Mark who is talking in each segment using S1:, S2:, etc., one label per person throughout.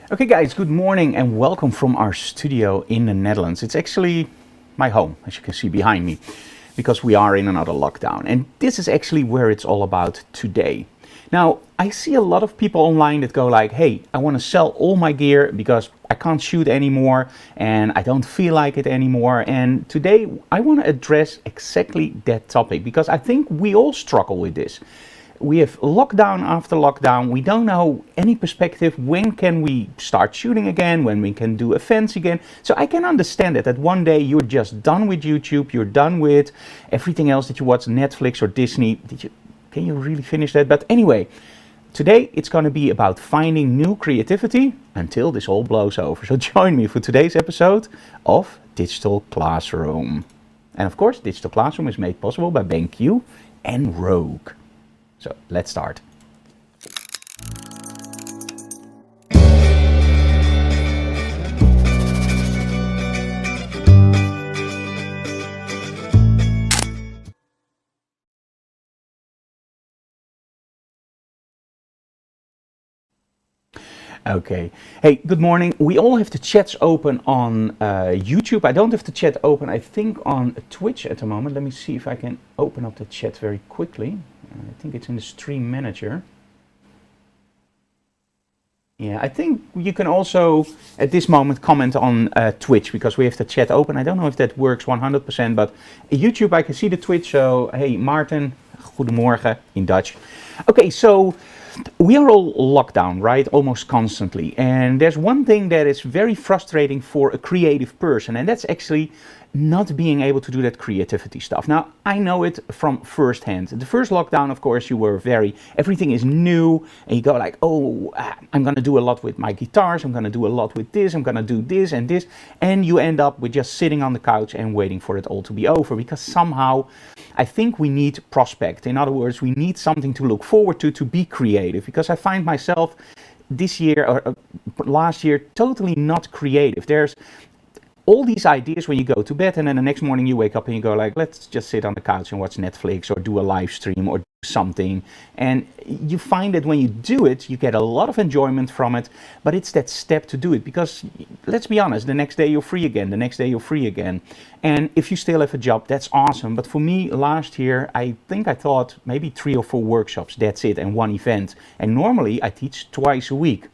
S1: Okay guys, good morning and welcome from our studio in the Netherlands. It's actually my home, as you can see behind me, because we are in another lockdown. And this is actually where it's all about today. Now, I see a lot of people online that go like, hey, I want to sell all my gear because I can't shoot anymore and I don't feel like it anymore. And today I want to address exactly that topic because I think we all struggle with this. We have lockdown after lockdown. We don't know any perspective. When can we start shooting again? When we can do events again? So I can understand it, that one day you're just done with YouTube. You're done with everything else that you watch, Netflix or Disney. Can you really finish that? But anyway, today it's going to be about finding new creativity until this all blows over. So join me for today's episode of Digital Classroom. And of course, Digital Classroom is made possible by BenQ and Rogue. So let's start. Okay. Hey, good morning. We all have the chats open on YouTube. I don't have the chat open, I think, on Twitch at the moment. Let me see if I can open up the chat very quickly. I think it's in the stream manager. Yeah, I think you can also at this moment comment on Twitch because we have the chat open. I don't know if that works 100%, but YouTube I can see the Twitch. So hey Martin, goedemorgen in Dutch. Okay, so we are all locked down, right? Almost constantly. And there's one thing that is very frustrating for a creative person, and that's actually not being able to do that creativity stuff. Now, I know it from firsthand. The first lockdown, of course, you were everything is new, and you go like, oh, I'm gonna do a lot with my guitars, I'm gonna do a lot with this, I'm gonna do this and this, and you end up with just sitting on the couch and waiting for it all to be over, because somehow I think we need prospect. In other words, we need something to look forward to be creative, because I find myself this year or last year totally not creative. There's all these ideas when you go to bed, and then the next morning you wake up and you go like, let's just sit on the couch and watch Netflix or do a live stream or do something. And you find that when you do it, you get a lot of enjoyment from it, but it's that step to do it, because let's be honest, the next day you're free again, the next day you're free again. And if you still have a job, that's awesome. But for me, last year, I think I thought maybe 3 or 4 workshops, that's it, and 1 event. And normally I teach twice a week.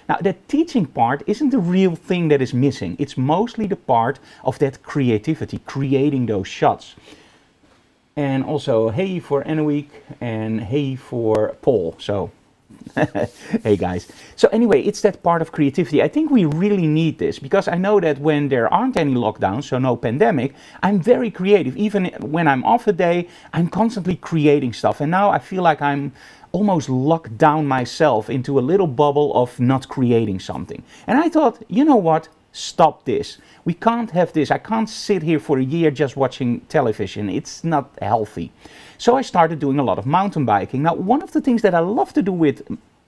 S1: Now, that teaching part isn't the real thing that is missing. It's mostly the part of that creativity, creating those shots. And also, hey for Enoweek and hey for Paul. So, hey guys. So anyway, it's that part of creativity. I think we really need this, because I know that when there aren't any lockdowns, so no pandemic, I'm very creative. Even when I'm off a day, I'm constantly creating stuff. And now I feel like I'm almost locked down myself into a little bubble of not creating something. And I thought, you know what? Stop this. We can't have this. I can't sit here for a year just watching television. It's not healthy. So I started doing a lot of mountain biking. Now, one of the things that I love to do with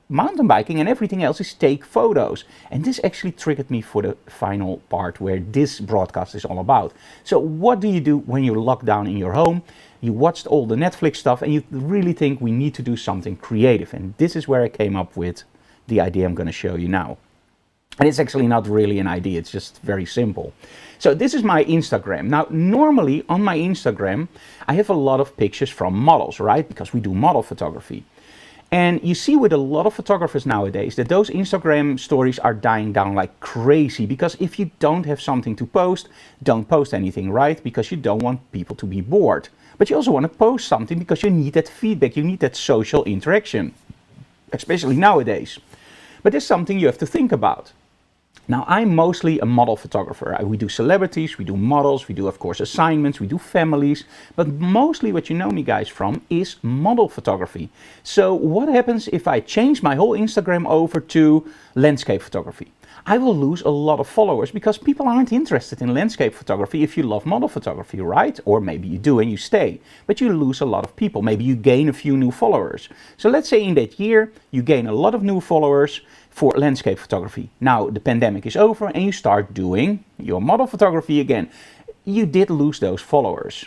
S1: mountain biking and everything else is take photos. And this actually triggered me for the final part where this broadcast is all about. So what do you do when you're locked down in your home? You watched all the Netflix stuff and you really think we need to do something creative. And this is where I came up with the idea I'm going to show you now. And it's actually not really an idea, it's just very simple. So this is my Instagram. Now, normally on my Instagram, I have a lot of pictures from models, right? Because we do model photography. And you see with a lot of photographers nowadays that those Instagram stories are dying down like crazy, because if you don't have something to post, don't post anything, right? Because you don't want people to be bored. But you also want to post something because you need that feedback, you need that social interaction, especially nowadays. But there's something you have to think about. Now, I'm mostly a model photographer. We do celebrities, we do models, we do, of course, assignments, we do families. But mostly what you know me guys from is model photography. So what happens if I change my whole Instagram over to landscape photography? I will lose a lot of followers because people aren't interested in landscape photography if you love model photography, right? Or maybe you do and you stay, but you lose a lot of people. Maybe you gain a few new followers. So let's say in that year, you gain a lot of new followers for landscape photography. Now the pandemic is over and you start doing your model photography again. You did lose those followers.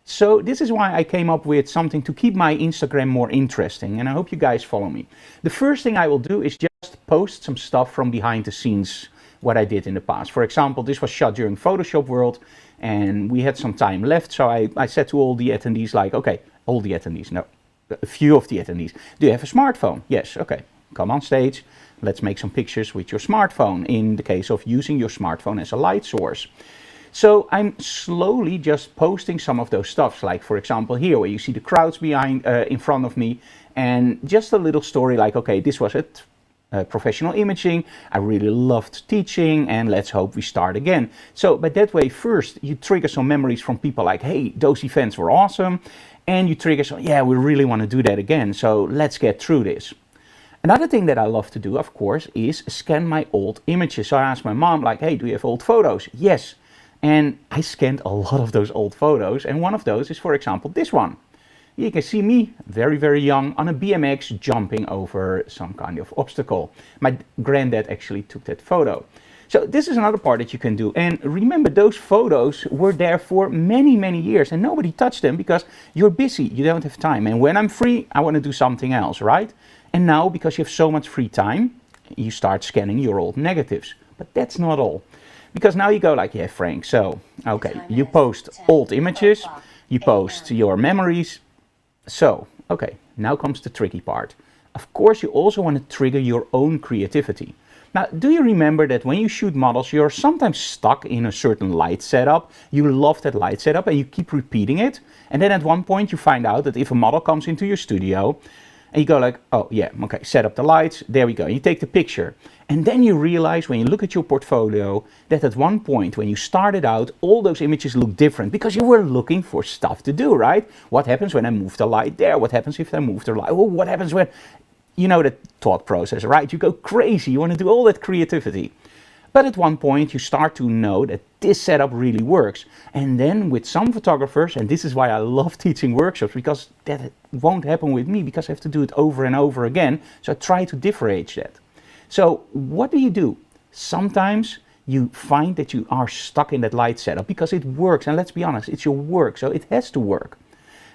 S1: So this is why I came up with something to keep my Instagram more interesting, and I hope you guys follow me. The first thing I will do is just post some stuff from behind the scenes, what I did in the past. For example, this was shot during Photoshop World, and we had some time left, so I said to all the attendees, like, okay, all the attendees, no, a few of the attendees, do you have a smartphone? Yes, okay, come on stage, let's make some pictures with your smartphone, in the case of using your smartphone as a light source. So I'm slowly just posting some of those stuffs, like for example here, where you see the crowds behind, in front of me, and just a little story like, okay, this was it. Professional imaging, I really loved teaching, and let's hope we start again. So by that way, first you trigger some memories from people like, hey, those events were awesome, and you trigger some, yeah, we really want to do that again, so let's get through this. Another thing that I love to do, of course, is scan my old images. So I asked my mom, like, hey, do you have old photos? Yes. And I scanned a lot of those old photos, and one of those is, for example, this one. You can see me, very, very young, on a BMX jumping over some kind of obstacle. My granddad actually took that photo. So this is another part that you can do. And remember, those photos were there for many, many years, and nobody touched them because you're busy, you don't have time. And when I'm free, I want to do something else, right? And now, because you have so much free time, you start scanning your old negatives. But that's not all. Because now you go like, yeah, Frank, so, okay, you post old images, you post your memories. So, okay, now comes the tricky part. Of course, you also want to trigger your own creativity. Now, do you remember that when you shoot models, you're sometimes stuck in a certain light setup? You love that light setup and you keep repeating it. And then at one point you find out that if a model comes into your studio, and you go like, oh yeah, okay, set up the lights, there we go. You take the picture. And then you realize when you look at your portfolio that at one point when you started out, all those images look different because you were looking for stuff to do, right? What happens when I move the light there? What happens if I move the light? Oh, what happens when, you know, that thought process, right? You go crazy, you want to do all that creativity. But at one point you start to know that this setup really works. And then with some photographers, and this is why I love teaching workshops, because that won't happen with me because I have to do it over and over again. So I try to differentiate that. So what do? Sometimes you find that you are stuck in that light setup because it works. And let's be honest, it's your work, so it has to work.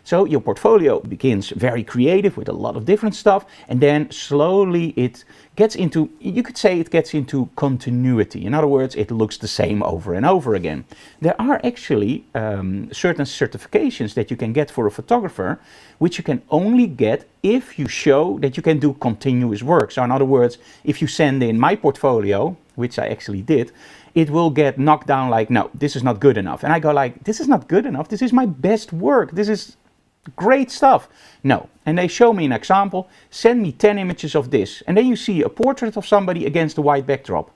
S1: So your portfolio begins very creative with a lot of different stuff, and then slowly it gets into, you could say it gets into continuity. In other words, it looks the same over and over again. There are actually certain certifications that you can get for a photographer, which you can only get if you show that you can do continuous work. So in other words, if you send in my portfolio, which I actually did, it will get knocked down like, no, this is not good enough. And I go like, this is not good enough. This is my best work. This is great stuff. No. And they show me an example, send me 10 images of this. And then you see a portrait of somebody against a white backdrop.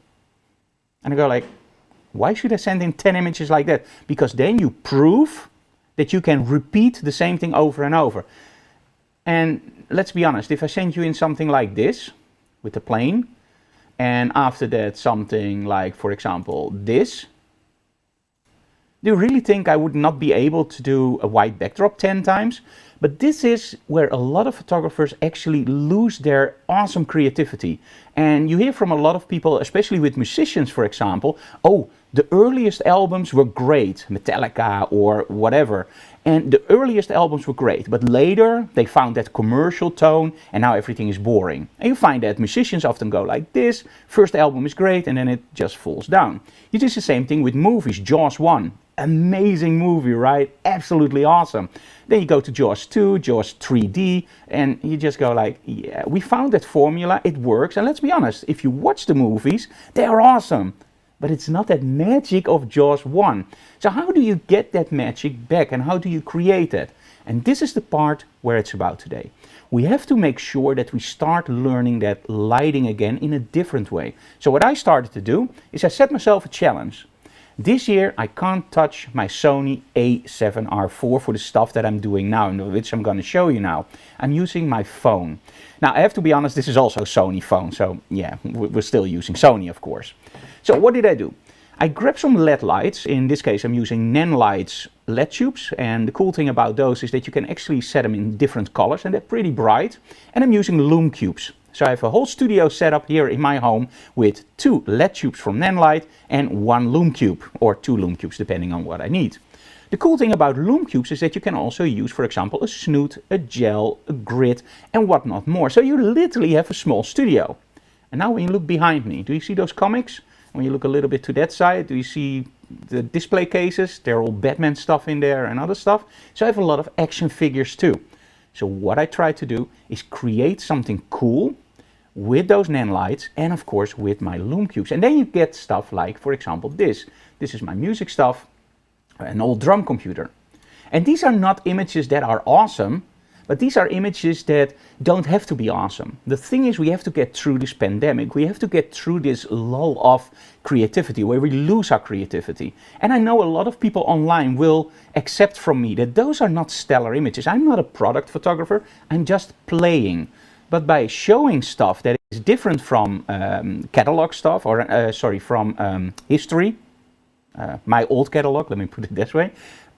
S1: And I go like, why should I send in 10 images like that? Because then you prove that you can repeat the same thing over and over. And let's be honest, if I send you in something like this, with the plane, and after that something like, for example, this, do you really think I would not be able to do a white backdrop 10 times? But this is where a lot of photographers actually lose their awesome creativity. And you hear from a lot of people, especially with musicians, for example, oh, the earliest albums were great, Metallica or whatever. And the earliest albums were great, but later they found that commercial tone and now everything is boring. And you find that musicians often go like this, first album is great and then it just falls down. You do the same thing with movies. Jaws 1, amazing movie, right? Absolutely awesome. Then you go to Jaws 2, Jaws 3D, and you just go like, yeah, we found that formula, it works. And let's be honest, if you watch the movies, they are awesome. But it's not that magic of Jaws 1. So how do you get that magic back and how do you create it? And this is the part where it's about today. We have to make sure that we start learning that lighting again in a different way. So what I started to do is I set myself a challenge. This year I can't touch my Sony A7R IV for the stuff that I'm doing now, which I'm going to show you now. I'm using my phone. Now I have to be honest, this is also a Sony phone, so yeah, we're still using Sony, of course. So what did I do? I grabbed some LED lights. In this case I'm using Nanlights LED tubes, and the cool thing about those is that you can actually set them in different colors and they're pretty bright. And I'm using Lume cubes. So I have a whole studio set up here in my home with 2 LED tubes from Nanlight and 1 Lume cube, or 2 Lume cubes depending on what I need. The cool thing about Lume cubes is that you can also use, for example, a snoot, a gel, a grid and whatnot more. So you literally have a small studio. And now when you look behind me, do you see those comics? When you look a little bit to that side, do you see the display cases? They're all Batman stuff in there and other stuff. So I have a lot of action figures too. So what I try to do is create something cool with those nanlights and of course with my Lume cubes. And then you get stuff like, for example, this. This is my music stuff, an old drum computer. And these are not images that are awesome, but these are images that don't have to be awesome. The thing is, we have to get through this pandemic. We have to get through this lull of creativity where we lose our creativity. And I know a lot of people online will accept from me that those are not stellar images. I'm not a product photographer. I'm just playing. But by showing stuff that is different from catalog stuff, or from history, my old catalog, let me put it this way,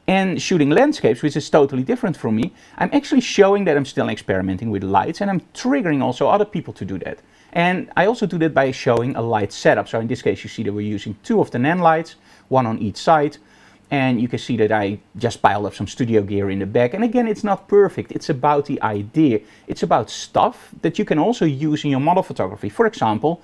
S1: and shooting landscapes, which is totally different from me, I'm actually showing that I'm still experimenting with lights, and I'm triggering also other people to do that. And I also do that by showing a light setup. So in this case, you see that we're using 2 of the NAND lights, 1 on each side. And you can see that I just piled up some studio gear in the back. And again, it's not perfect. It's about the idea. It's about stuff that you can also use in your model photography. For example,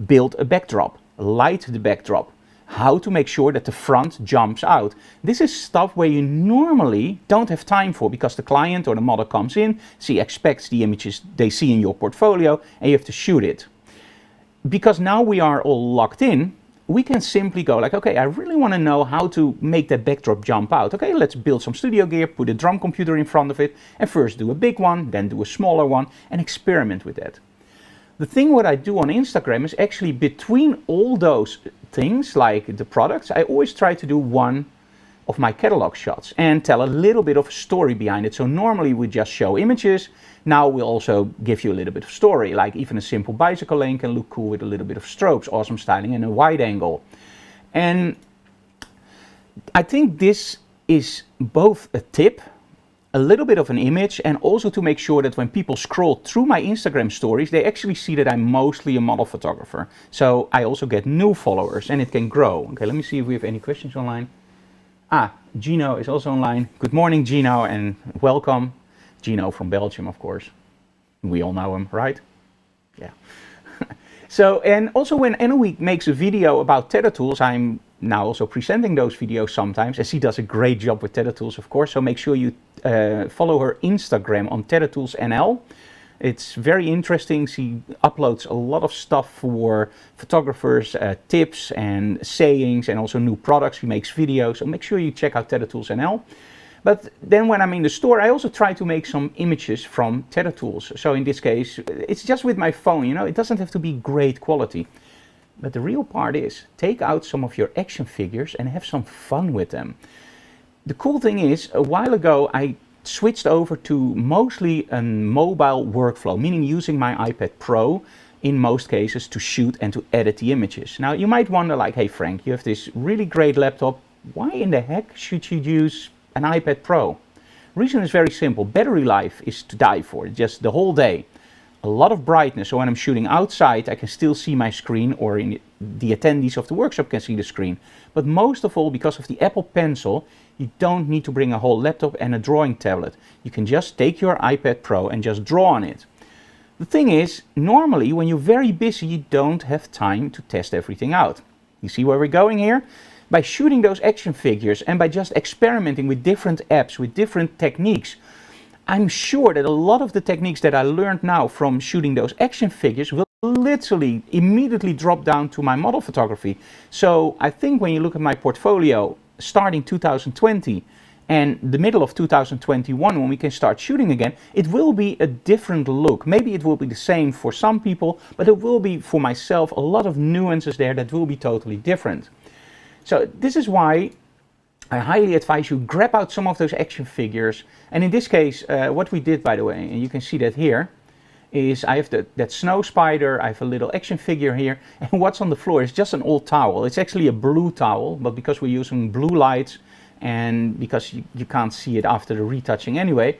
S1: build a backdrop, light the backdrop, how to make sure that the front jumps out. This is stuff where you normally don't have time for because the client or the model comes in, expects the images they see in your portfolio, and you have to shoot it. Because now we are all locked in, we can simply go like, okay, I really want to know how to make that backdrop jump out. Okay, let's build some studio gear, put a drum computer in front of it, and first do a big one, then do a smaller one, and experiment with that. The thing what I do on Instagram is actually between all those things, like the products, I always try to do one of my catalog shots and tell a little bit of a story behind it. So normally we just show images. Now we'll also give you a little bit of story, like even a simple bicycle lane can look cool with a little bit of strobes, awesome styling and a wide angle. And I think this is both a tip, a little bit of an image, and also to make sure that when people scroll through my Instagram stories, they actually see that I'm mostly a model photographer. So I also get new followers and it can grow. Okay, let me see if we have any questions online. Gino is also online. Good morning, Gino, and welcome. Gino from Belgium, of course. We all know him, right? Yeah. So, and also when Anouk makes a video about tether tools, I'm now also presenting those videos sometimes, and she does a great job with tether tools, of course. So make sure you follow her Instagram on tether tools NL. It's very interesting. She uploads a lot of stuff for photographers, tips and sayings, and also new products. She makes videos, so make sure you check out tether tools NL. But then when I'm in the store, I also try to make some images from tether tools. So in this case, it's just with my phone, you know, it doesn't have to be great quality. But the real part is, take out some of your action figures and have some fun with them. The cool thing is, a while ago, I switched over to mostly a mobile workflow, meaning using my iPad Pro in most cases to shoot and to edit the images. Now, you might wonder like, hey Frank, you have this really great laptop. Why in the heck should you use an iPad Pro? Reason is very simple. Battery life is to die for, just the whole day. A lot of brightness, so when I'm shooting outside, I can still see my screen, or in the attendees of the workshop can see the screen. But most of all, because of the Apple Pencil, you don't need to bring a whole laptop and a drawing tablet. You can just take your iPad Pro and just draw on it. The thing is, normally when you're very busy, you don't have time to test everything out. You see where we're going here? By shooting those action figures and by just experimenting with different apps, with different techniques, I'm sure that a lot of the techniques that I learned now from shooting those action figures will literally immediately drop down to my model photography. So I think when you look at my portfolio starting 2020 and the middle of 2021, when we can start shooting again, it will be a different look. Maybe it will be the same for some people, but it will be for myself a lot of nuances there that will be totally different. So this is why I highly advise you grab out some of those action figures. And in this case, what we did, by the way, and you can see that here, is I have that snow spider, I have a little action figure here, and what's on the floor is just an old towel. It's actually a blue towel, but because we're using blue lights and because you can't see it after the retouching anyway,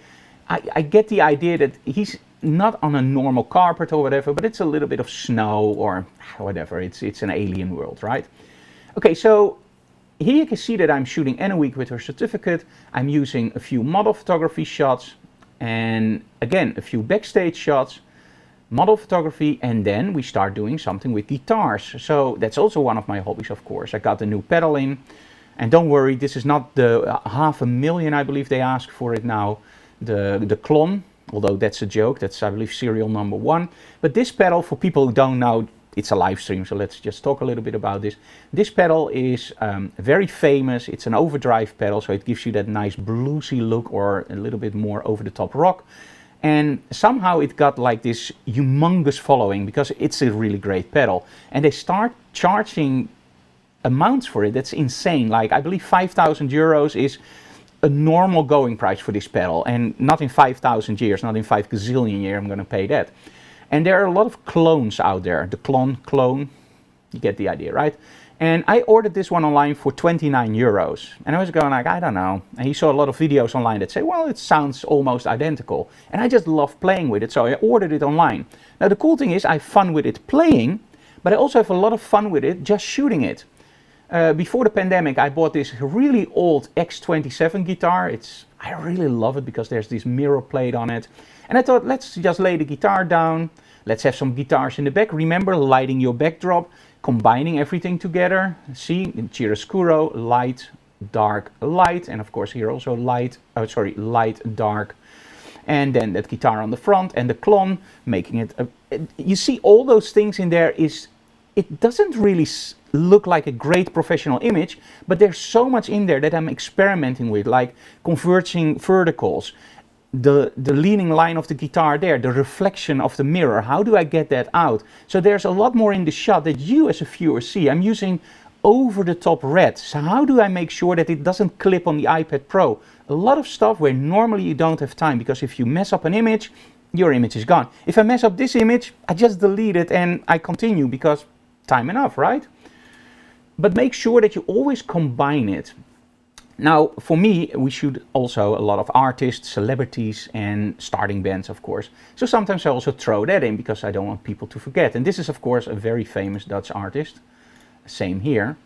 S1: I get the idea that he's not on a normal carpet or whatever, but it's a little bit of snow or whatever. It's an alien world, right? Okay, so here you can see that I'm shooting Anouk with her certificate. I'm using a few model photography shots and again a few backstage shots. model photography, and then we start doing something with guitars. So that's also one of my hobbies, of course. I got the new pedal in, and don't worry, this is not the $500,000 I believe they ask for it now, the Klon, although that's a joke. That's, I believe, serial number 1. But this pedal, for people who don't know, it's a live stream, so let's just talk a little bit about this. This pedal is very famous. It's an overdrive pedal, so it gives you that nice bluesy look, or a little bit more over-the-top rock. And somehow it got like this humongous following because it's a really great pedal. And they start charging amounts for it. That's insane. Like, I believe 5,000 euros is a normal going price for this pedal. And not in 5,000 years, not in 5 gazillion years I'm going to pay that. And there are a lot of clones out there. The clone, you get the idea, right? And I ordered this one online for 29 euros. And I was going like, I don't know. And you saw a lot of videos online that say, well, it sounds almost identical. And I just love playing with it, so I ordered it online. Now, the cool thing is I have fun with it playing, but I also have a lot of fun with it just shooting it. Before the pandemic, I bought this really old X27 guitar. I really love it because there's this mirror plate on it. And I thought, let's just lay the guitar down. Let's have some guitars in the back. Remember, lighting your backdrop, combining everything together. See, in chiaroscuro, light, dark, light. And of course here also light, light, dark. And then that guitar on the front and the clone, making it, you see all those things in there. It doesn't really look like a great professional image, but there's so much in there that I'm experimenting with, like converging verticals, the leaning line of the guitar there, the reflection of the mirror. How do I get that out? So there's a lot more in the shot that you as a viewer see. I'm using over-the-top red. So how do I make sure that it doesn't clip on the iPad Pro? A lot of stuff where normally you don't have time, because if you mess up an image, your image is gone. If I mess up this image, I just delete it and I continue because time enough, right? But make sure that you always combine it. Now, for me, we shoot also a lot of artists, celebrities, and starting bands, of course. So sometimes I also throw that in because I don't want people to forget. And this is, of course, a very famous Dutch artist. Same here.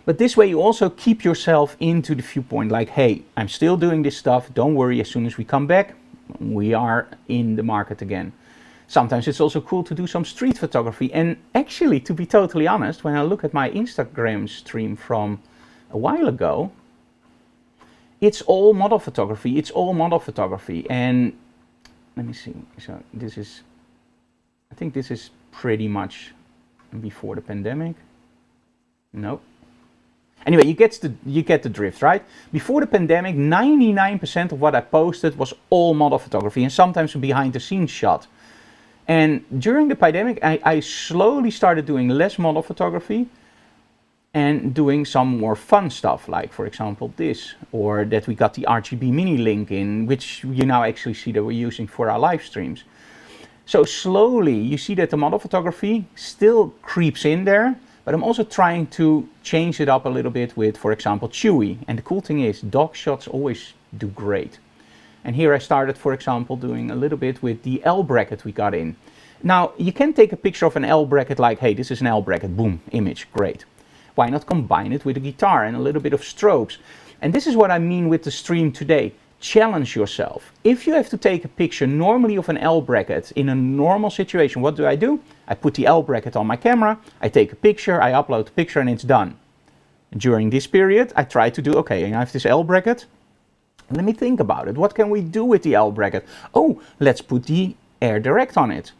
S1: But this way you also keep yourself into the viewpoint, like, hey, I'm still doing this stuff. Don't worry, as soon as we come back, we are in the market again. Sometimes it's also cool to do some street photography. And actually, to be totally honest, when I look at my Instagram stream from a while ago, it's all model photography. It's all model photography. And let me see. So this is, I think this is pretty much before the pandemic. No. Anyway, you get the drift, right? Before the pandemic, 99% of what I posted was all model photography, and sometimes a behind the scenes shot. And during the pandemic, I slowly started doing less model photography and doing some more fun stuff, like, for example, this, or that we got the RGB mini link in, which you now actually see that we're using for our live streams. So slowly, you see that the model photography still creeps in there, but I'm also trying to change it up a little bit with, for example, Chewy. And the cool thing is, dog shots always do great. And here I started, for example, doing a little bit with the L bracket we got in. Now, you can take a picture of an L bracket like, hey, this is an L bracket, boom, image, great. Why not combine it with a guitar and a little bit of strobes? And this is what I mean with the stream today. Challenge yourself. If you have to take a picture normally of an L bracket in a normal situation, what do? I put the L bracket on my camera, I take a picture, I upload the picture, and it's done. During this period, I try to do, okay, I have this L bracket. Let me think about it. What can we do with the L bracket? Oh, let's put the Air Direct on it.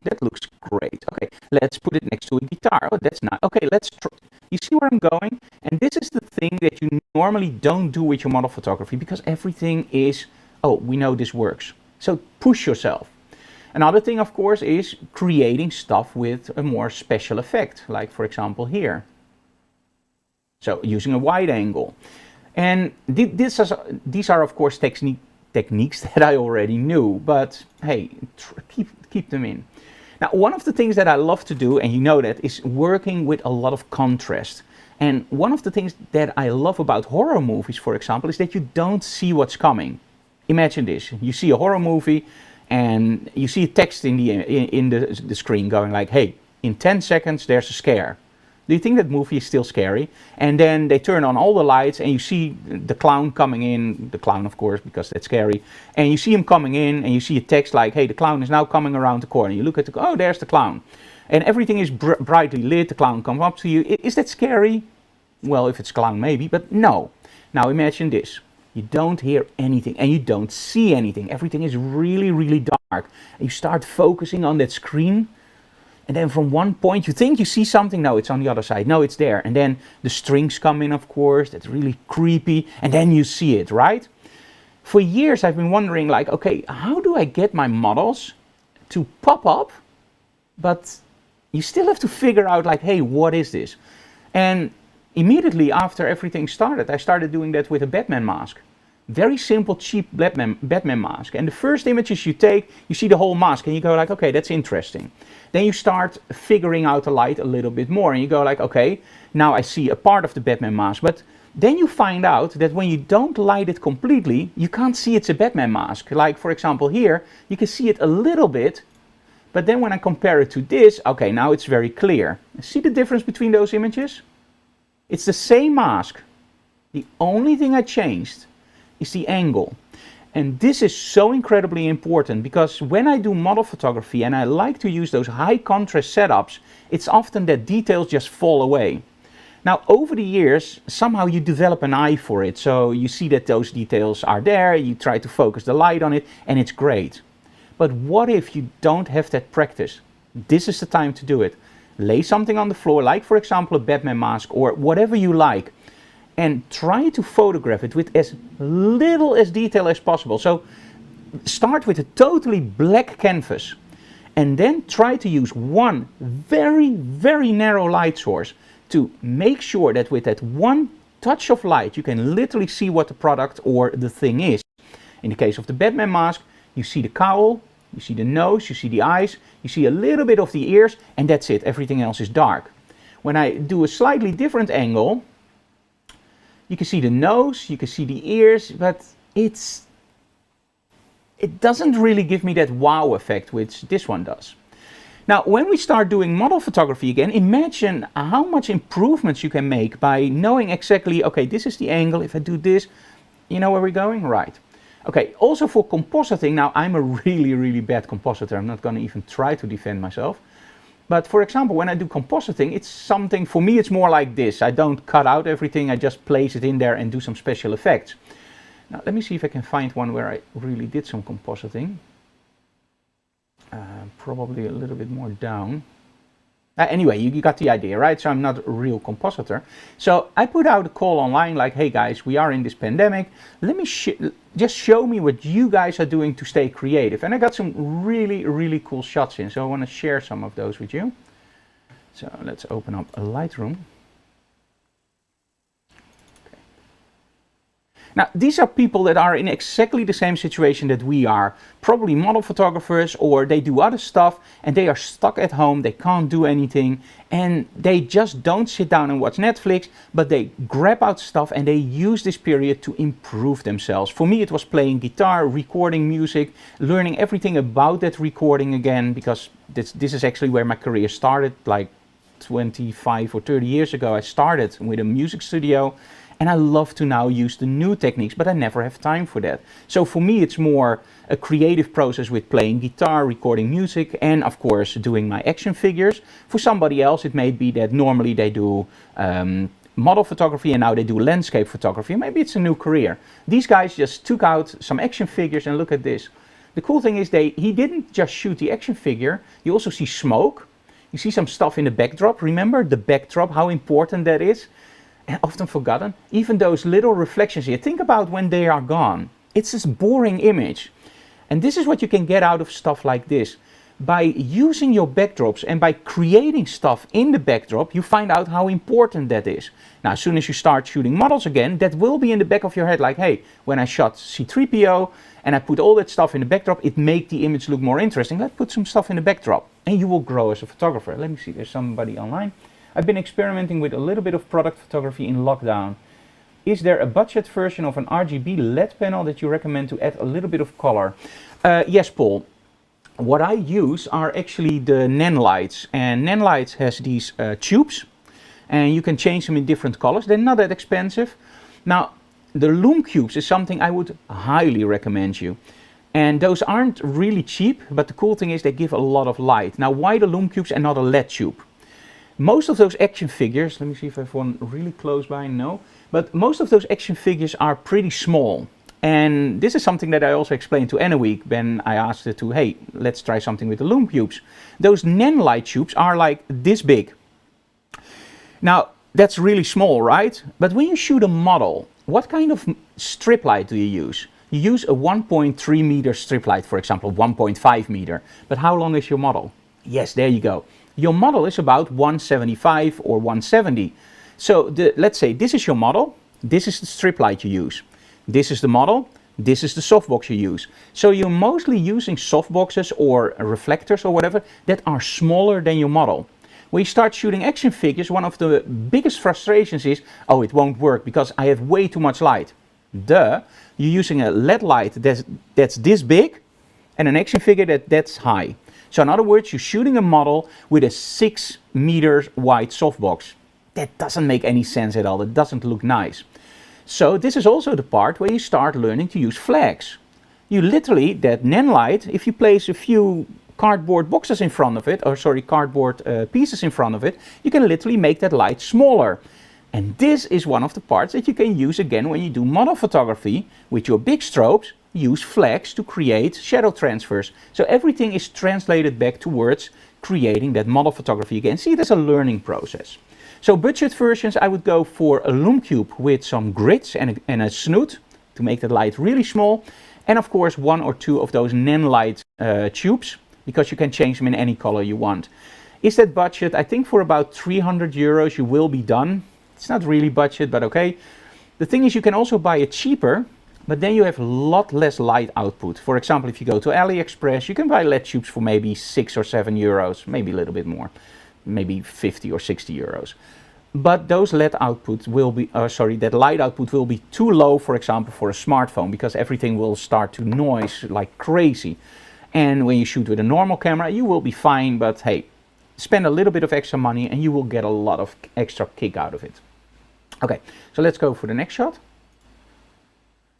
S1: That looks great. Okay, let's put it next to a guitar. Oh, that's nice. Okay, let's try. You see where I'm going? And this is the thing that you normally don't do with your model photography, because everything is, oh, we know this works. So push yourself. Another thing, of course, is creating stuff with a more special effect, like, for example, here. So using a wide angle. And these are, of course, techniques that I already knew, but hey, keep them in. Now, one of the things that I love to do, and you know that, is working with a lot of contrast. And one of the things that I love about horror movies, for example, is that you don't see what's coming. Imagine this. You see a horror movie and you see a text in the screen going like, hey, in 10 seconds there's a scare. Do you think that movie is still scary? And then they turn on all the lights and you see the clown coming in, the clown of course, because that's scary, and you see him coming in and you see a text like, hey, the clown is now coming around the corner. You look at the, oh, there's the clown. And everything is brightly lit, the clown comes up to you. Is that scary? Well, if it's a clown, maybe, but no. Now imagine this. You don't hear anything and you don't see anything. Everything is really, really dark. And you start focusing on that screen. And then from one point you think you see something. No, it's on the other side. No, it's there. And then the strings come in, of course. That's really creepy. And then you see it, right? For years I've been wondering, like, okay, how do I get my models to pop up? But you still have to figure out, like, hey, what is this? And immediately after everything started, I started doing that with a Batman mask. Very simple, cheap Batman mask. And the first images you take, you see the whole mask and you go like, okay, that's interesting. Then you start figuring out the light a little bit more and you go like, okay, now I see a part of the Batman mask. But then you find out that when you don't light it completely, you can't see it's a Batman mask. Like, for example, here, you can see it a little bit. But then when I compare it to this, okay, now it's very clear. See the difference between those images? It's the same mask. The only thing I changed is the angle. And this is so incredibly important because when I do model photography and I like to use those high contrast setups, it's often that details just fall away. Now, over the years, somehow you develop an eye for it. So you see that those details are there, you try to focus the light on it, and it's great. But what if you don't have that practice? This is the time to do it. Lay something on the floor, like for example a Batman mask or whatever you like, and try to photograph it with as little as detail as possible. So start with a totally black canvas and then try to use one very, very narrow light source to make sure that with that one touch of light you can literally see what the product or the thing is. In the case of the Batman mask, you see the cowl, you see the nose, you see the eyes, you see a little bit of the ears, and that's it. Everything else is dark. When I do a slightly different angle, you can see the nose, you can see the ears, but it doesn't really give me that wow effect, which this one does. Now, when we start doing model photography again, imagine how much improvements you can make by knowing exactly, okay, this is the angle. If I do this, you know where we're going? Right. Okay, also for compositing, now I'm a really, really bad compositor. I'm not going to even try to defend myself. But for example, when I do compositing, it's something, for me it's more like this. I don't cut out everything, I just place it in there and do some special effects. Now let me see if I can find one where I really did some compositing. Probably a little bit more down. Anyway, you got the idea, right? So I'm not a real compositor. So I put out a call online like, hey guys, we are in this pandemic. Let me just show me what you guys are doing to stay creative. And I got some really, really cool shots in. So I want to share some of those with you. So let's open up a Lightroom. Now, these are people that are in exactly the same situation that we are. Probably model photographers, or they do other stuff and they are stuck at home, they can't do anything, and they just don't sit down and watch Netflix, but they grab out stuff and they use this period to improve themselves. For me, it was playing guitar, recording music, learning everything about that recording again, because this is actually where my career started. Like 25 or 30 years ago, I started with a music studio. And I love to now use the new techniques, but I never have time for that. So for me, it's more a creative process with playing guitar, recording music, and of course, doing my action figures. For somebody else, it may be that normally they do model photography and now they do landscape photography. Maybe it's a new career. These guys just took out some action figures and look at this. The cool thing is he didn't just shoot the action figure. You also see smoke. You see some stuff in the backdrop. Remember the backdrop, how important that is? And often forgotten. Even those little reflections here, think about when they are gone. It's this boring image. And this is what you can get out of stuff like this. By using your backdrops and by creating stuff in the backdrop, you find out how important that is. Now, as soon as you start shooting models again, that will be in the back of your head like, hey, when I shot C-3PO and I put all that stuff in the backdrop, it made the image look more interesting. Let's put some stuff in the backdrop and you will grow as a photographer. Let me see, there's somebody online. I've been experimenting with a little bit of product photography in lockdown. Is there a budget version of an RGB LED panel that you recommend to add a little bit of color? Yes, Paul. What I use are actually the Nanlights. And Nanlights has these tubes. and you can change them in different colors. They're not that expensive. Now, the Lume Cubes is something I would highly recommend you. And those aren't really cheap, but the cool thing is they give a lot of light. Now, why the Lume Cubes and not a LED tube? Most of those action figures, let me see if I have one really close by, no. But most of those action figures are pretty small. And this is something that I also explained to Anneweek when I asked her to, hey, let's try something with the Lume Cubes. Those NAND light tubes are like this big. Now, that's really small, right? But when you shoot a model, what kind of strip light do you use? You use a 1.3 meter strip light, for example, 1.5 meter. But how long is your model? Yes, there you go. Your model is about 175 or 170. So let's say this is your model. This is the strip light you use. This is the model. This is the softbox you use. So you're mostly using softboxes or reflectors or whatever that are smaller than your model. When you start shooting action figures, one of the biggest frustrations is, oh, it won't work because I have way too much light. Duh, you're using a LED light that's this big and an action figure that's high. So in other words, you're shooting a model with a 6 meters wide softbox. That doesn't make any sense at all. It doesn't look nice. So this is also the part where you start learning to use flags. You literally, that NAND light, if you place a few cardboard boxes in front of it, or sorry, cardboard pieces in front of it, you can literally make that light smaller. And this is one of the parts that you can use again when you do model photography with your big strobes. Use flags to create shadow transfers. So everything is translated back towards creating that model photography again. See, there's a learning process. So budget versions, I would go for a Lume Cube with some grids and a snoot to make the light really small. And of course, 1 or 2 of those NAND light tubes, because you can change them in any color you want. Is that budget? I think for about 300 euros you will be done. It's not really budget, but okay. The thing is, you can also buy it cheaper, but then you have a lot less light output. For example, if you go to AliExpress, you can buy LED tubes for maybe 6 or 7 euros, maybe a little bit more, maybe 50 or 60 euros. But those LED outputs will be, that light output will be too low, for example, for a smartphone, because everything will start to noise like crazy. And when you shoot with a normal camera, you will be fine, but hey, spend a little bit of extra money and you will get a lot of extra kick out of it. Okay, so let's go for the next shot.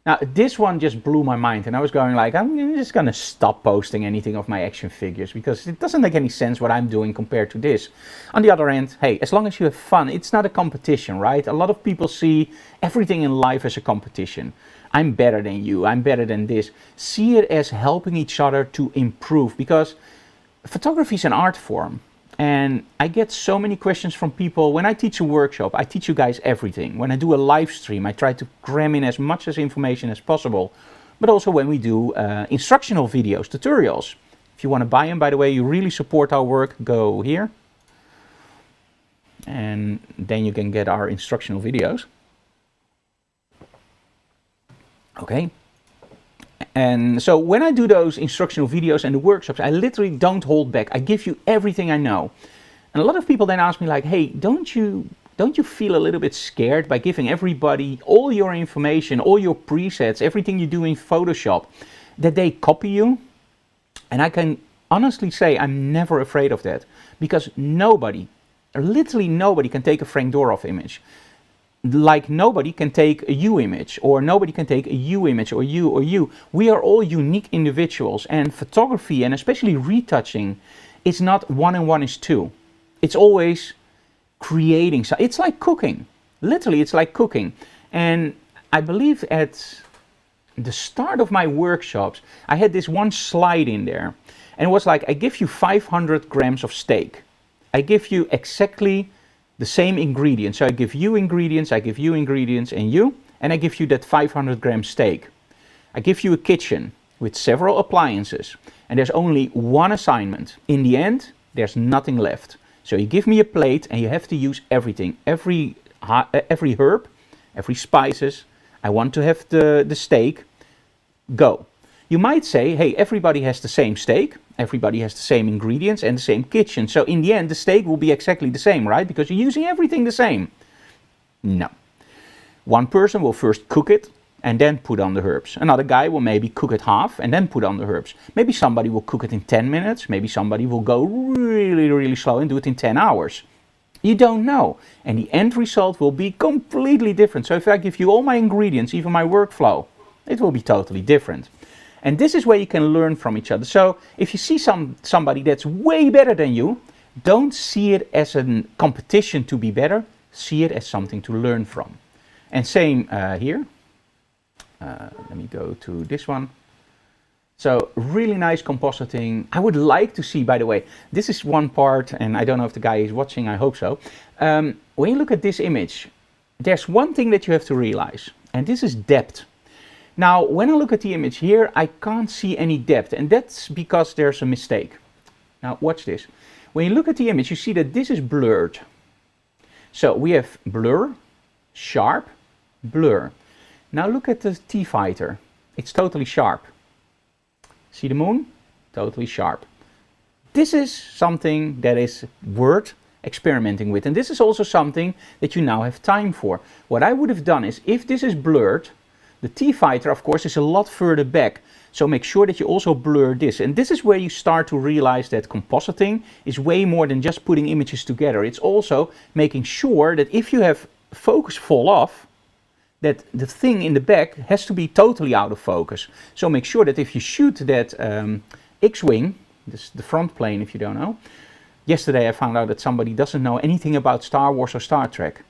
S1: Now, this one just blew my mind, and I was going like, I'm just gonna stop posting anything of my action figures because it doesn't make any sense what I'm doing compared to this. On the other hand, hey, as long as you have fun, it's not a competition, right? A lot of people see everything in life as a competition. I'm better than you, I'm better than this. See it as helping each other to improve, because photography is an art form. And I get so many questions from people. When I teach a workshop, I teach you guys everything. When I do a live stream, I try to cram in as much information as possible. But also when we do instructional videos, tutorials. If you want to buy them, by the way, you really support our work, go here. And then you can get our instructional videos. Okay. And so when I do those instructional videos and the workshops, I literally don't hold back. I give you everything I know. And a lot of people then ask me like, hey, don't you feel a little bit scared by giving everybody all your information, all your presets, everything you do in Photoshop, that they copy you? And I can honestly say I'm never afraid of that, because nobody, literally nobody, can take a Frank Doroff image. Like nobody can take a you image, or nobody can take a you image, or you or you. We are all unique individuals, and photography, and especially retouching, it's not 1 and 1 is 2. It's always creating. So it's like cooking. Literally, it's like cooking. And I believe at the start of my workshops, I had this one slide in there, and it was like, I give you 500 grams of steak. I give you exactly the same ingredients. So I give you ingredients, I give you ingredients, and I give you that 500 gram steak. I give you a kitchen with several appliances, and there's only one assignment. In the end, there's nothing left. So you give me a plate and you have to use everything, every herb, every spices. I want to have the steak. Go. You might say, hey, everybody has the same steak, everybody has the same ingredients and the same kitchen. So in the end, the steak will be exactly the same, right? Because you're using everything the same. No. One person will first cook it and then put on the herbs. Another guy will maybe cook it half and then put on the herbs. Maybe somebody will cook it in 10 minutes. Maybe somebody will go really, really slow and do it in 10 hours. You don't know. And the end result will be completely different. So if I give you all my ingredients, even my workflow, it will be totally different. And this is where you can learn from each other. So if you see somebody that's way better than you, don't see it as a competition to be better. See it as something to learn from. And same here. Let me go to this one. So really nice compositing. I would like to see, by the way, this is one part, and I don't know if the guy is watching, I hope so. When you look at this image, there's one thing that you have to realize, and this is depth. Now, when I look at the image here, I can't see any depth, and that's because there's a mistake. Now, watch this. When you look at the image, you see that this is blurred. So we have blur, sharp, blur. Now look at the T-Fighter. It's totally sharp. See the moon? Totally sharp. This is something that is worth experimenting with. And this is also something that you now have time for. What I would have done is, if this is blurred, the T-Fighter, of course, is a lot further back. So make sure that you also blur this. And this is where you start to realize that compositing is way more than just putting images together. It's also making sure that if you have focus fall off, that the thing in the back has to be totally out of focus. So make sure that if you shoot that X-Wing, this the front plane if you don't know. Yesterday I found out that somebody doesn't know anything about Star Wars or Star Trek.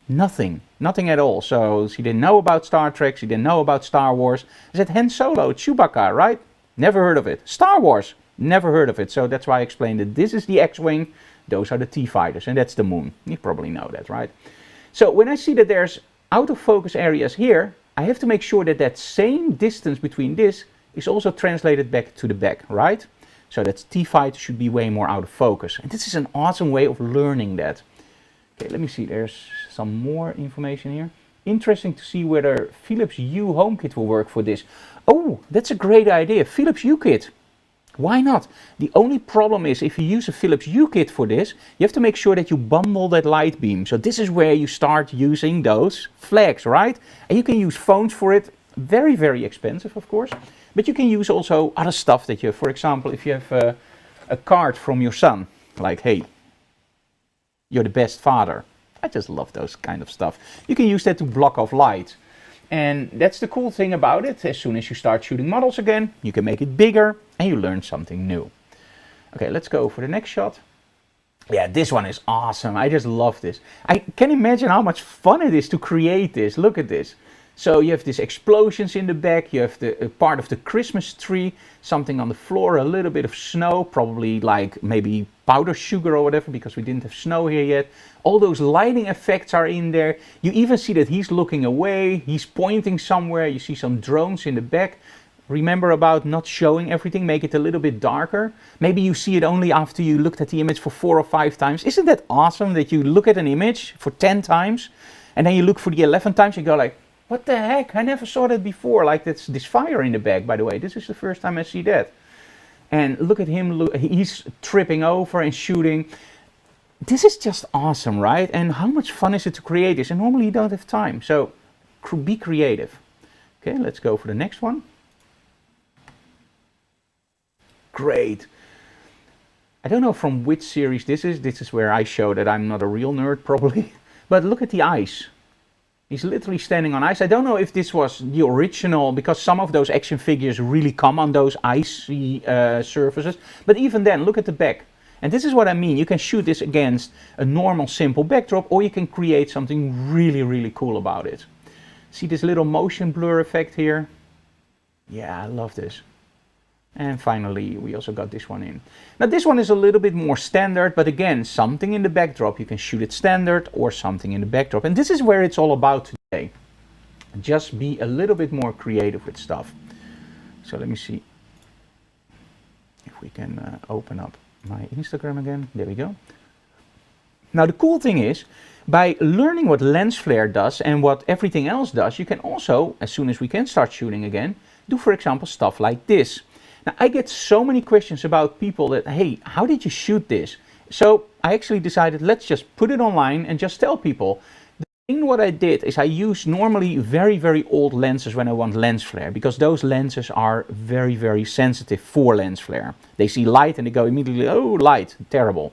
S1: Nothing at all. So she didn't know about Star Trek, she didn't know about Star Wars. I said, Han Solo, it's Chewbacca, right? Never heard of it. Star Wars, never heard of it. So that's why I explained that this is the X-Wing, those are the T-Fighters, and that's the moon. You probably know that, right? So when I see that there's out of focus areas here, I have to make sure that that same distance between this is also translated back to the back, right? So that T-Fighter should be way more out of focus. And this is an awesome way of learning that. Okay, let me see, there's some more information here. Interesting to see whether Philips Hue HomeKit will work for this. Oh, that's a great idea, Philips Hue Kit. Why not? The only problem is, if you use a Philips Hue kit for this, you have to make sure that you bundle that light beam. So this is where you start using those flags, right? And you can use phones for it. Very, very expensive, of course. But you can use also other stuff that you have. For example, if you have a card from your son, like, hey, you're the best father. I just love those kind of stuff. You can use that to block off light. And that's the cool thing about it. As soon as you start shooting models again, you can make it bigger and you learn something new. Okay, let's go for the next shot. Yeah, this one is awesome. I just love this. I can imagine how much fun it is to create this. Look at this. So you have these explosions in the back, you have the part of the Christmas tree, something on the floor, a little bit of snow, probably like maybe powder sugar or whatever, because we didn't have snow here yet. All those lighting effects are in there. You even see that he's looking away, he's pointing somewhere, you see some drones in the back. Remember about not showing everything, make it a little bit darker. Maybe you see it only after you looked at the image for 4 or 5 times. Isn't that awesome that you look at an image for 10 times and then you look for the 11th times and you go like, what the heck? I never saw that before. Like this fire in the back, by the way. This is the first time I see that. And look at him. He's tripping over and shooting. This is just awesome, right? And how much fun is it to create this? And normally you don't have time. So be creative. Okay, let's go for the next one. Great. I don't know from which series this is. This is where I show that I'm not a real nerd, probably. But look at the ice. He's literally standing on ice. I don't know if this was the original, because some of those action figures really come on those icy surfaces. But even then, look at the back. And this is what I mean. You can shoot this against a normal, simple backdrop, or you can create something really, really cool about it. See this little motion blur effect here? Yeah, I love this. And finally, we also got this one in. Now this one is a little bit more standard, but again, something in the backdrop. You can shoot it standard or something in the backdrop. And this is where it's all about today. Just be a little bit more creative with stuff. So let me see if we can open up my Instagram again. There we go. Now the cool thing is, by learning what lens flare does and what everything else does, you can also, as soon as we can start shooting again, do, for example, stuff like this. Now, I get so many questions about people that, hey, how did you shoot this? So I actually decided, let's just put it online and just tell people. The thing what I did is I use normally very, very old lenses when I want lens flare, because those lenses are very, very sensitive for lens flare. They see light and they go immediately, oh, light, terrible.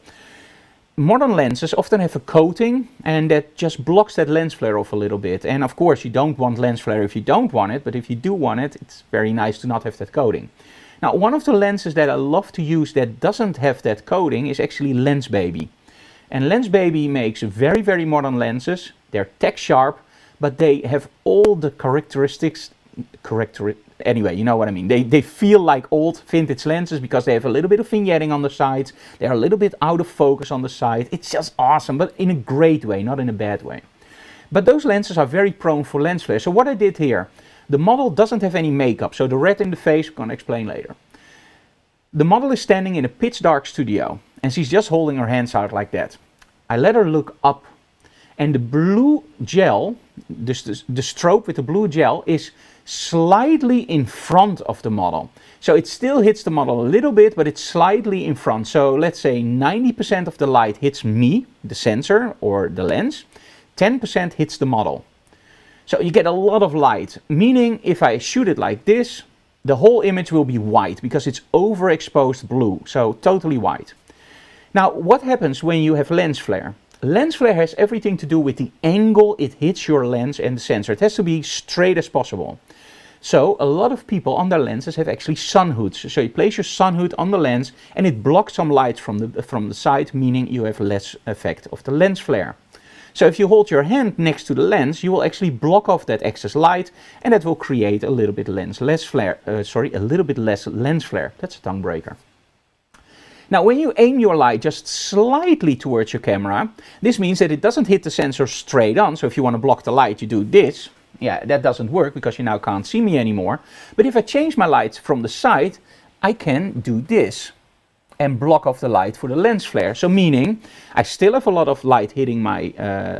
S1: modern lenses often have a coating, and that just blocks that lens flare off a little bit. And of course you don't want lens flare if you don't want it, but if you do want it, it's very nice to not have that coating. Now, one of the lenses that I love to use that doesn't have that coating is actually Lensbaby. And Lensbaby makes very, very modern lenses. They're tech sharp, but they have all the characteristics, anyway, you know what I mean. They feel like old vintage lenses because they have a little bit of vignetting on the sides. They're a little bit out of focus on the side. It's just awesome, but in a great way, not in a bad way. But those lenses are very prone for lens flare. So what I did here, the model doesn't have any makeup, so the red in the face I'm going to explain later. The model is standing in a pitch dark studio and she's just holding her hands out like that. I let her look up, and the blue gel, the strobe with the blue gel is slightly in front of the model. So it still hits the model a little bit, but it's slightly in front. So let's say 90% of the light hits me, the sensor or the lens, 10% hits the model. So you get a lot of light, meaning if I shoot it like this, the whole image will be white because it's overexposed blue, so totally white. Now, what happens when you have lens flare? Lens flare has everything to do with the angle it hits your lens and the sensor. It has to be straight as possible. So a lot of people on their lenses have actually sun hoods. So you place your sun hood on the lens and it blocks some light from the side, meaning you have less effect of the lens flare. So if you hold your hand next to the lens, you will actually block off that excess light, and that will create a little bit less lens flare. That's a tongue breaker. Now, when you aim your light just slightly towards your camera, this means that it doesn't hit the sensor straight on. So if you want to block the light, you do this. Yeah, that doesn't work because you now can't see me anymore. But if I change my lights from the side, I can do this and block off the light for the lens flare. So meaning I still have a lot of light hitting my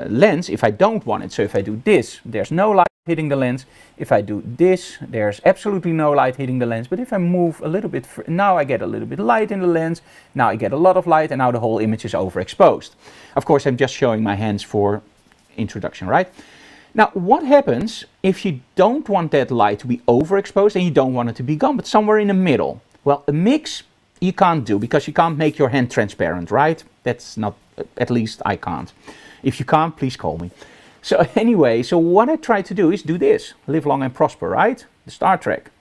S1: lens if I don't want it. So if I do this, there's no light hitting the lens. If I do this, there's absolutely no light hitting the lens. But if I move a little bit, now I get a little bit light in the lens. Now I get a lot of light, and now the whole image is overexposed. Of course, I'm just showing my hands for introduction, right? Now, what happens if you don't want that light to be overexposed and you don't want it to be gone, but somewhere in the middle? Well, a mix you can't do because you can't make your hand transparent, right? That's not, at least I can't. If you can't, please call me. So anyway, so what I try to do is do this, live long and prosper, right? The Star Trek.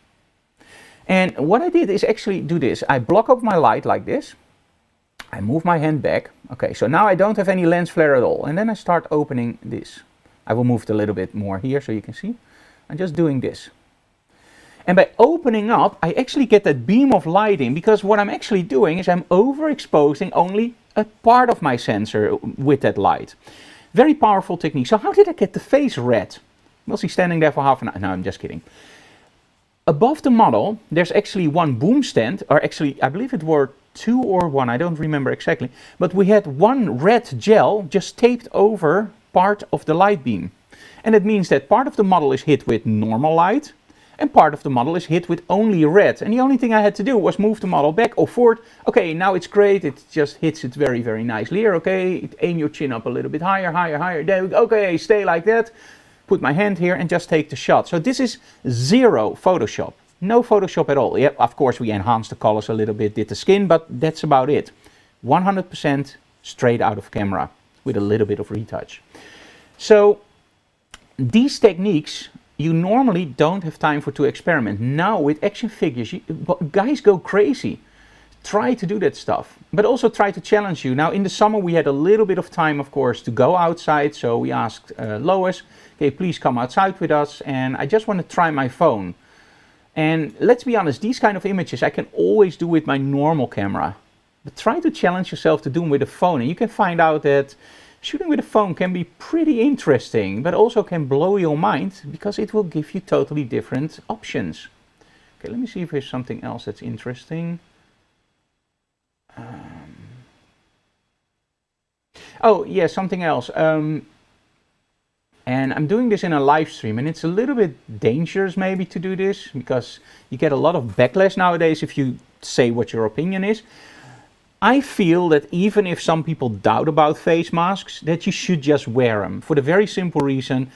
S1: And what I did is actually do this. I block up my light like this. I move my hand back. Okay, so now I don't have any lens flare at all. And then I start opening this. I will move it a little bit more here so you can see. I'm just doing this. And by opening up, I actually get that beam of light in, because what I'm actually doing is I'm overexposing only a part of my sensor with that light. Very powerful technique. So how did I get the face red? Was he standing there for half an hour? No, I'm just kidding. Above the model, there's actually one boom stand, or actually, I believe it were two or one, I don't remember exactly. But we had one red gel just taped over part of the light beam. And it means that part of the model is hit with normal light, and part of the model is hit with only red. And the only thing I had to do was move the model back or forward. Okay, now it's great. It just hits it very, very nicely here. Okay, aim your chin up a little bit higher, higher, higher. There we go. Okay, stay like that. Put my hand here and just take the shot. So this is zero Photoshop. No Photoshop at all. Yep, of course we enhanced the colors a little bit, did the skin, but that's about it. 100% straight out of camera with a little bit of retouch. So these techniques you normally don't have time for to experiment. Now with action figures, guys go crazy. Try to do that stuff, but also try to challenge you. Now in the summer we had a little bit of time, of course, to go outside. So we asked Lois, okay, please come outside with us. And I just want to try my phone. And let's be honest, these kind of images I can always do with my normal camera. But try to challenge yourself to do them with a phone. And you can find out that shooting with a phone can be pretty interesting, but also can blow your mind because it will give you totally different options. Okay, let me see if there's something else that's interesting. Oh, yeah, something else. And I'm doing this in a live stream, and it's a little bit dangerous maybe to do this because you get a lot of backlash nowadays if you say what your opinion is. I feel that even if some people doubt about face masks, that you should just wear them for the very simple reason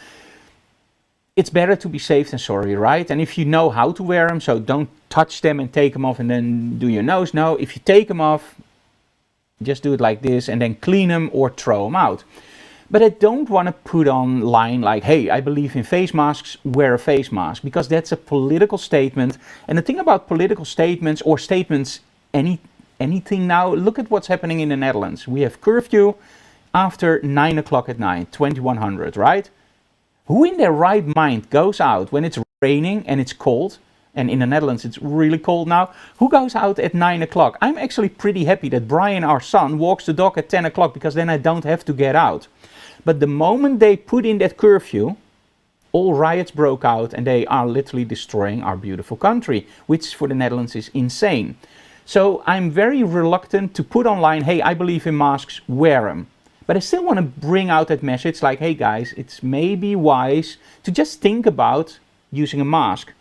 S1: it's better to be safe than sorry, right? And if you know how to wear them, so don't touch them and take them off and then do your nose. No, if you take them off, Just do it like this and then clean them or throw them out. But I don't want to put online like, hey, I believe in face masks, wear a face mask, because that's a political statement. And the thing about political statements or statements, anything now, look at what's happening in the Netherlands. We have curfew after 9 o'clock at night, 2100, right? Who in their right mind goes out when it's raining and it's cold? And in the Netherlands it's really cold now. Who goes out at 9 o'clock? I'm actually pretty happy that Brian, our son, walks the dog at 10 o'clock because then I don't have to get out. But the moment they put in that curfew, all riots broke out and they are literally destroying our beautiful country, which for the Netherlands is insane. So I'm very reluctant to put online, hey, I believe in masks, wear them. But I still want to bring out that message like, hey guys, it's maybe wise to just think about using a mask.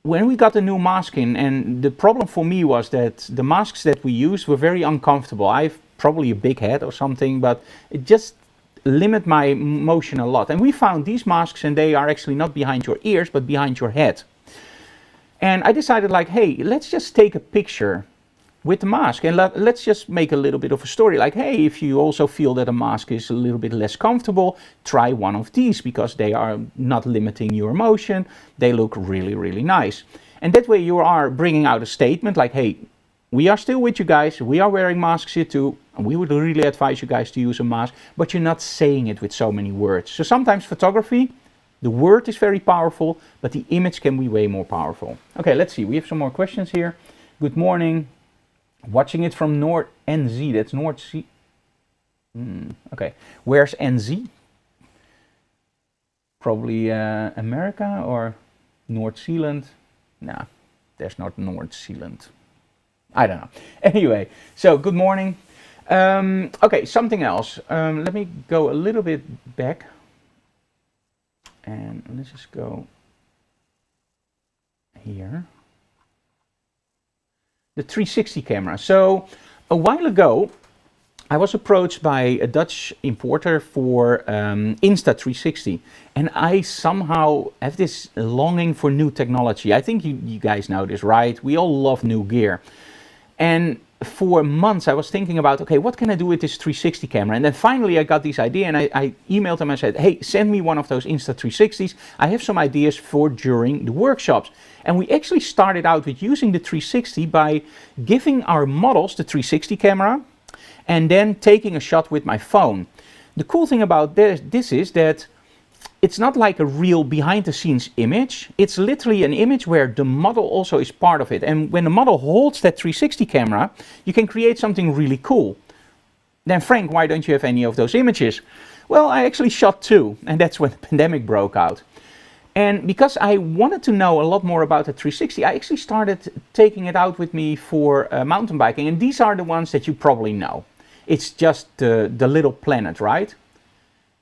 S1: When we got the new mask in, and the problem for me was that the masks that we used were very uncomfortable. I've probably a big head or something, but it just limit my motion a lot. And we found these masks and they are actually not behind your ears, but behind your head. And I decided like, hey, let's just take a picture with the mask and let's just make a little bit of a story like, hey, if you also feel that a mask is a little bit less comfortable, try one of these because they are not limiting your motion. They look really, really nice. And that way you are bringing out a statement like, hey, we are still with you guys. We are wearing masks here too. And we would really advise you guys to use a mask, but you're not saying it with so many words. So sometimes photography, the word is very powerful, but the image can be way more powerful. Okay, let's see. We have some more questions here. Good morning. Watching it from North NZ. That's North Sea. Okay. Where's NZ? Probably America or North Zealand. Nah, there's not North Zealand. I don't know. Anyway, so good morning. Okay, something else. Let me go a little bit back. And let's just go here. The 360 camera. So a while ago, I was approached by a Dutch importer for Insta360, and I somehow have this longing for new technology. I think you guys know this, right? We all love new gear. And for months I was thinking about, okay, what can I do with this 360 camera? And then finally I got this idea and I emailed him and I said, hey, send me one of those Insta360s. I have some ideas for during the workshops. And we actually started out with using the 360 by giving our models the 360 camera and then taking a shot with my phone. The cool thing about this is that it's not like a real behind the scenes image. It's literally an image where the model also is part of it. And when the model holds that 360 camera, you can create something really cool. Then Frank, why don't you have any of those images? Well, I actually shot 2, and that's when the pandemic broke out. And because I wanted to know a lot more about the 360, I actually started taking it out with me for mountain biking. And these are the ones that you probably know. It's just the little planet, right?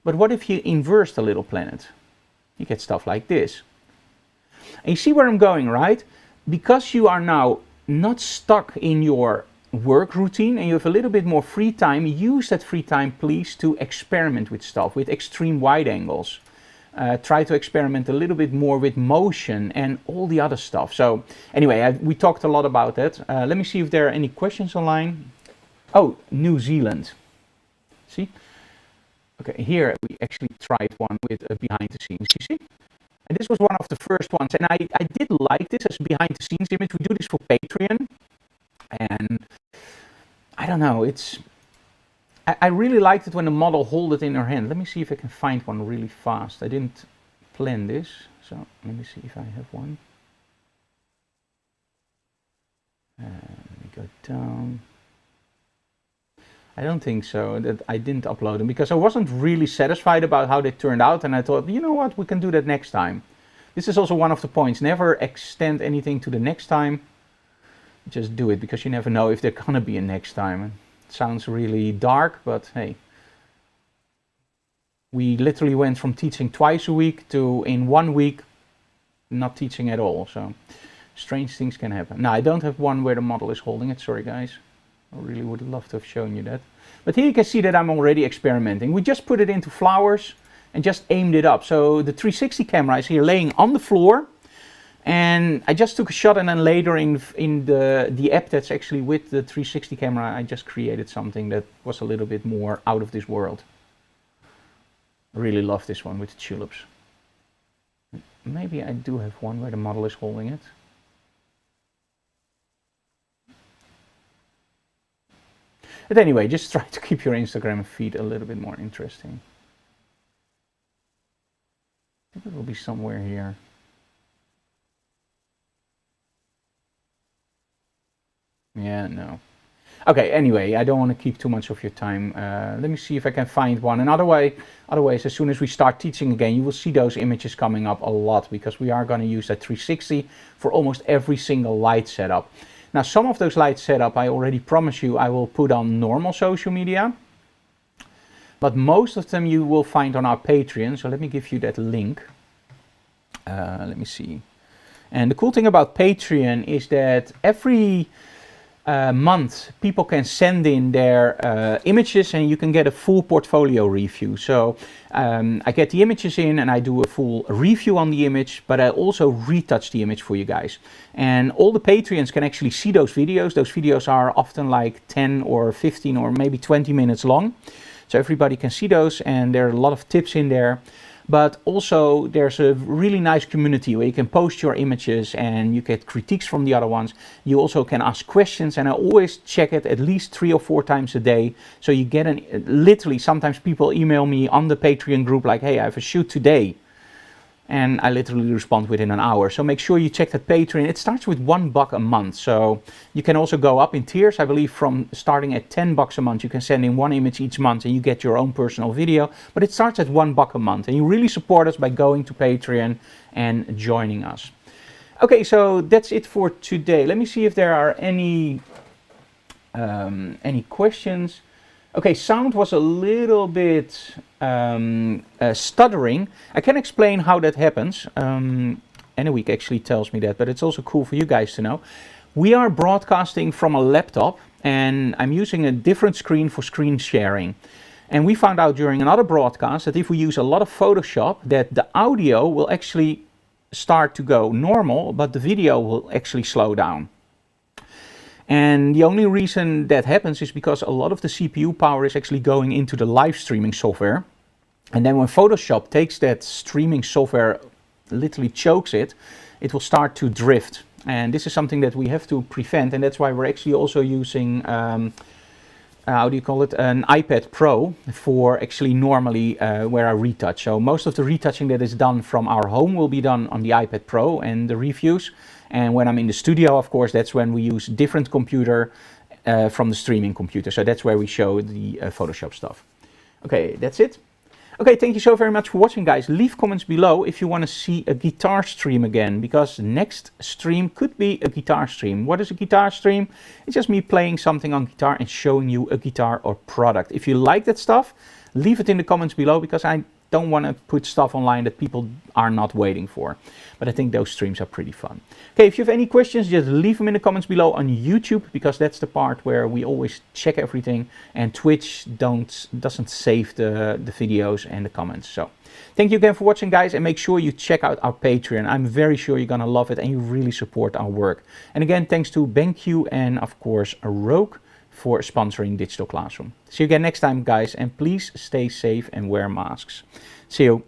S1: But what if you inverse the little planet? You get stuff like this. And you see where I'm going, right? Because you are now not stuck in your work routine and you have a little bit more free time, use that free time, please, to experiment with stuff, with extreme wide angles. Try to experiment a little bit more with motion and all the other stuff. So anyway, we talked a lot about that. Let me see if there are any questions online. Oh, New Zealand. See? Okay, here we actually tried one with behind the scenes, you see? And this was one of the first ones, and I did like this as a behind the scenes image. We do this for Patreon, and I don't know, I really liked it when the model held it in her hand. Let me see if I can find one really fast. I didn't plan this, so let me see if I have one. Let me go down. I don't think so, that I didn't upload them because I wasn't really satisfied about how they turned out, and I thought, you know what, we can do that next time. This is also one of the points, never extend anything to the next time. Just do it, because you never know if there's gonna be a next time. It sounds really dark, but hey. We literally went from teaching twice a week to in 1 week not teaching at all, so strange things can happen. Now I don't have one where the model is holding it, sorry guys. I really would love to have shown you that. But here you can see that I'm already experimenting. We just put it into flowers and just aimed it up. So the 360 camera is here laying on the floor. And I just took a shot, and then later in the app that's actually with the 360 camera, I just created something that was a little bit more out of this world. I really love this one with the tulips. Maybe I do have one where the model is holding it. But anyway, just try to keep your Instagram feed a little bit more interesting. I think it will be somewhere here. Yeah, no. Okay, anyway, I don't want to keep too much of your time. Let me see if I can find one. And otherwise, as soon as we start teaching again, you will see those images coming up a lot, because we are going to use that 360 for almost every single light setup. Now, some of those light setup, I already promise you, I will put on normal social media. But most of them you will find on our Patreon. So let me give you that link. Let me see. And the cool thing about Patreon is that every month people can send in their images, and you can get a full portfolio review. So I get the images in and I do a full review on the image, but I also retouch the image for you guys. And all the Patreons can actually see those videos. Those videos are often like 10 or 15 or maybe 20 minutes long. So everybody can see those, and there are a lot of tips in there. But also there's a really nice community where you can post your images and you get critiques from the other ones. You also can ask questions, and I always check it at least 3 or 4 times a day. So you get literally, sometimes people email me on the Patreon group like, hey, I have a shoot today. And I literally respond within an hour. So make sure you check that Patreon. It starts with $1 a month. So you can also go up in tiers. I believe from starting at $10 a month, you can send in 1 image each month and you get your own personal video. But it starts at $1 a month. And you really support us by going to Patreon and joining us. Okay, so that's it for today. Let me see if there are any questions. Okay, sound was a little bit stuttering. I can explain how that happens. Anyweek actually tells me that, but it's also cool for you guys to know. We are broadcasting from a laptop, and I'm using a different screen for screen sharing. And we found out during another broadcast that if we use a lot of Photoshop, that the audio will actually start to go normal, but the video will actually slow down. And the only reason that happens is because a lot of the CPU power is actually going into the live streaming software. And then when Photoshop takes that streaming software, literally chokes it, it will start to drift. And this is something that we have to prevent. And that's why we're actually also using, how do you call it, an iPad Pro for actually normally where I retouch. So most of the retouching that is done from our home will be done on the iPad Pro and the reviews. And when I'm in the studio, of course, that's when we use different computer from the streaming computer. So that's where we show the Photoshop stuff. Okay, that's it. Okay, thank you so very much for watching, guys. Leave comments below if you want to see a guitar stream again, because next stream could be a guitar stream. What is a guitar stream? It's just me playing something on guitar and showing you a guitar or product. If you like that stuff, leave it in the comments below, because I don't want to put stuff online that people are not waiting for. But I think those streams are pretty fun. Okay, if you have any questions, just leave them in the comments below on YouTube, because that's the part where we always check everything, and Twitch doesn't save the videos and the comments. So thank you again for watching, guys, and make sure you check out our Patreon. I'm very sure you're gonna love it, and you really support our work. And again, thanks to BenQ and of course Rogue for sponsoring Digital Classroom. See you again next time, guys, and please stay safe and wear masks. See you.